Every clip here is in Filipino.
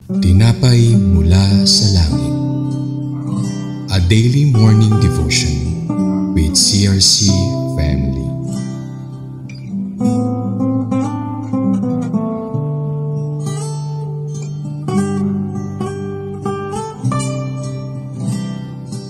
Tinapay mula sa langit. A daily morning devotion with CRC Family.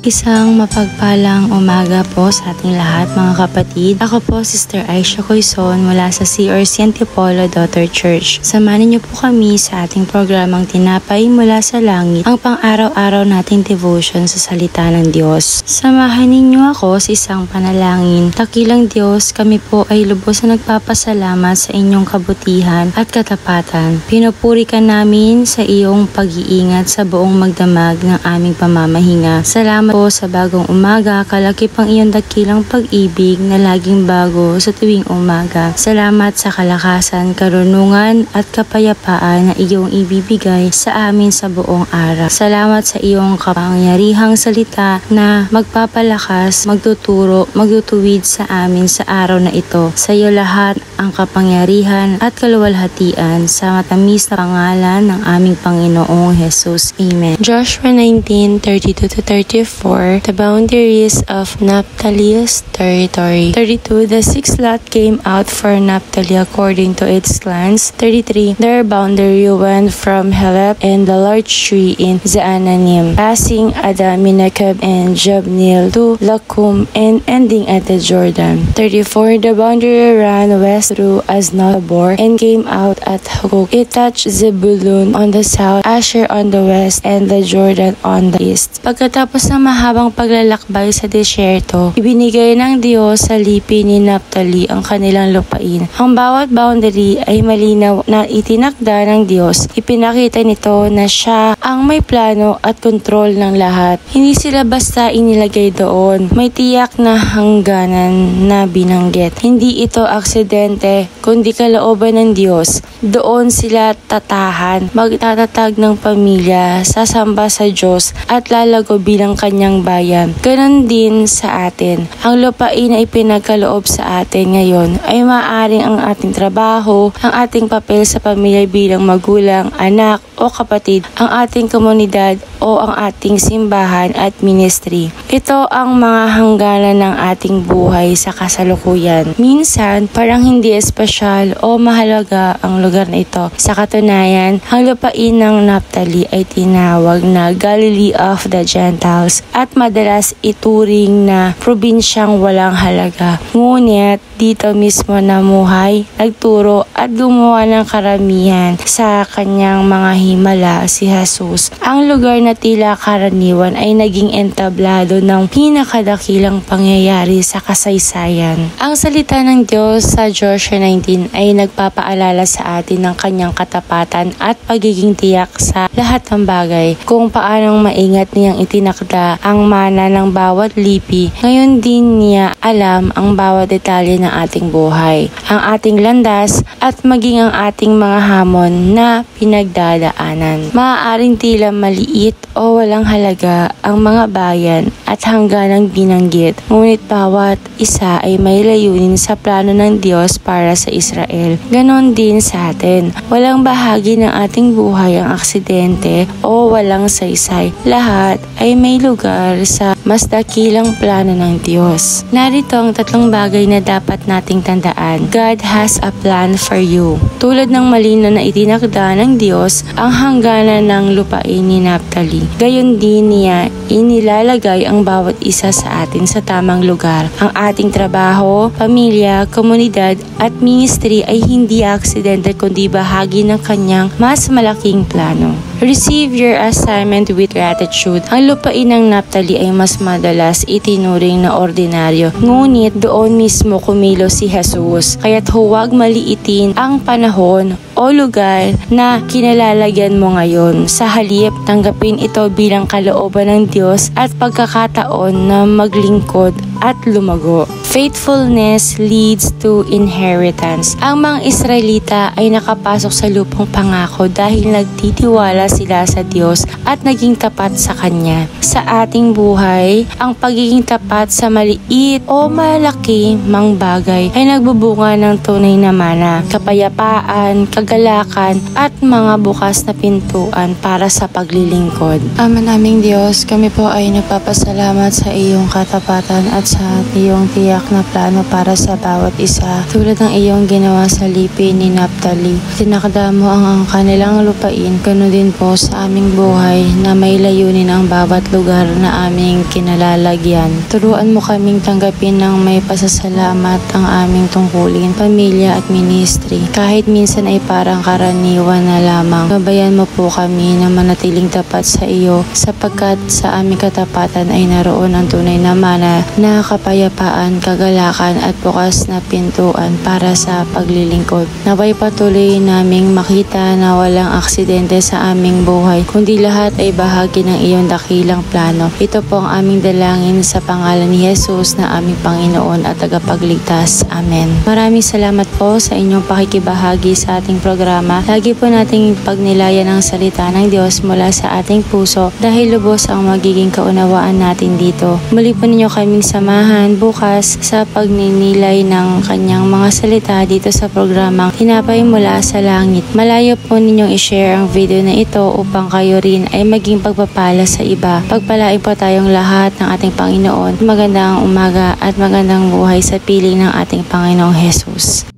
Isang mapagpalang umaga po sa ating lahat mga kapatid. Ako po Sister Aisha Coizon mula sa CRC Antipolo Daughter Church. Samahan niyo po kami sa ating programang Tinapay mula sa Langit, ang pang-araw-araw nating devotion sa salita ng Diyos. Samahan ninyo ako sa isang panalangin. Dakilang Diyos, kami po ay lubos na nagpapasalamat sa inyong kabutihan at katapatan. Pinupuri ka namin sa iyong pag-iingat sa buong magdamag ng aming pamamahinga. Salamat po sa bagong umaga, kalaki pang iyong dakilang pag-ibig na laging bago sa tuwing umaga. Salamat sa kalakasan, karunungan at kapayapaan na iyong ibibigay sa amin sa buong araw. Salamat sa iyong kapangyarihang salita na magpapalakas, magtuturo, magtutuwid sa amin sa araw na ito. Sa iyo lahat ang kapangyarihan at kaluwalhatian sa matamis na pangalan ng aming Panginoong Jesus. Amen. Joshua 19:32-34. The boundaries of Naphtali's territory. 32. The sixth lot came out for Naphtali according to its clans. 33. Their boundary went from Helep and the large tree in Zaananim, passing Adaminakab and Jabneel to Lakum and ending at the Jordan. 34. The boundary ran west through Aznabor and came out at Hukok. It touched Zebulun on the south, Asher on the west, and the Jordan on the east. Pagkatapos ng mahabang paglalakbay sa desyerto, ibinigay ng Diyos sa lipi ni Naphtali ang kanilang lupain. Ang bawat boundary ay malinaw na itinakda ng Diyos. Ipinakita nito na siya ang may plano at kontrol ng lahat. Hindi sila basta inilagay doon. May tiyak na hangganan na binanggit. Hindi ito aksidente, kundi kalooban ng Diyos. Doon sila tatahan, magtatatag ng pamilya, sasamba sa Diyos at lalago bilang kanyang bayan. Ganon din sa atin. Ang lupain na ipinagkaloob sa atin ngayon ay maaaring ang ating trabaho, ang ating papel sa pamilya bilang magulang, anak o kapatid, ang ating komunidad o ang ating simbahan at ministry. Ito ang mga hangganan ng ating buhay sa kasalukuyan. Minsan, parang hindi espesyal o mahalaga ang lugar na ito. Sa katunayan, ang lupain ng Naphtali ay tinawag na Galilee of the Gentiles at madalas ituring na probinsyang walang halaga. Ngunit dito mismo namuhay, nagturo at gumawa ng karamihan sa kanyang mga himala si Jesus. Ang lugar na tila karaniwan ay naging entablado ng pinakadakilang pangyayari sa kasaysayan. Ang salita ng Diyos sa Joshua 19 ay nagpapaalala sa atin ng kanyang katapatan at pagiging tiyak sa lahat ng bagay, kung paanong maingat niyang itinakda ang mana ng bawat lipi. Ngayon din niya alam ang bawat detalye ng ating buhay, ang ating landas at maging ang ating mga hamon na pinagdadaanan. Maaaring tila maliit o walang halaga ang mga bayan at hangganang binanggit, ngunit bawat isa ay may layunin sa plano ng Diyos para sa Israel. Ganon din sa atin. Walang bahagi ng ating buhay ang aksidente o walang saysay. Lahat ay may lugar sa mas dakilang plano ng Diyos. Narito ang tatlong bagay na dapat nating tandaan. God has a plan for you. Tulad ng malino na itinakda ng Diyos ang hangganan ng lupain ni Naphtali, gayon din niya inilalagay ang bawat isa sa atin sa tamang lugar. Ang ating trabaho, pamilya, komunidad at ministry ay hindi aksidente kundi bahagi ng kanyang mas malaking plano. Receive your assignment with gratitude. Ang lupain ng Naphtali ay mas madalas itinuring na ordinaryo, ngunit doon mismo kumilo si Jesus. Kaya't huwag maliitin ang panahon o lugar na kinalalagyan mo ngayon. Sa halip, tanggapin ito bilang kalooban ng Diyos at pagkakataon na maglingkod at lumago. Faithfulness leads to inheritance. Ang mga Israelita ay nakapasok sa lupang pangako dahil nagtitiwala sila sa Diyos at naging tapat sa Kanya. Sa ating buhay, ang pagiging tapat sa maliit o malaki mang bagay ay nagbubunga ng tunay na mana, kapayapaan, kagalakan at mga bukas na pintuan para sa paglilingkod. Ama naming Diyos, kami po ay nagpapasalamat sa iyong katapatan at sa iyong tiyak na plano para sa bawat isa. Tulad ng iyong ginawa sa lipi ni Naphtali, tinakda mo ang kanilang lupain, ganoon din po sa aming buhay na may layunin ang bawat lugar na aming kinalalagyan. Turuan mo kaming tanggapin ng may pasasalamat ang aming tungkulin, pamilya at ministry. Kahit minsan ay parang karaniwan na lamang, gabayan mo po kami na manatiling tapat sa iyo sapagkat sa aming katapatan ay naroon ang tunay na mana na kapayapaan, kagalakan at bukas na pintuan para sa paglilingkod. Naway patuloy naming makita na walang aksidente sa aming buhay, kundi lahat ay bahagi ng iyong dakilang plano. Ito po ang aming dalangin sa pangalan ni Jesus na aming Panginoon at tagapagligtas. Amen. Maraming salamat po sa inyong pakikibahagi sa ating programa. Lagi po nating pagnilayan ang salita ng Diyos mula sa ating puso dahil lubos ang magiging kaunawaan natin dito. Muli po ninyo kaming samahan bukas sa pagninilay ng kanyang mga salita dito sa programang Tinapay Mula sa Langit. Malayo po ninyong i-share ang video na ito upang kayo rin ay maging pagpapala sa iba. Pagpalain po tayong lahat ng ating Panginoon. Magandang umaga at magandang buhay sa piling ng ating Panginoong Jesus.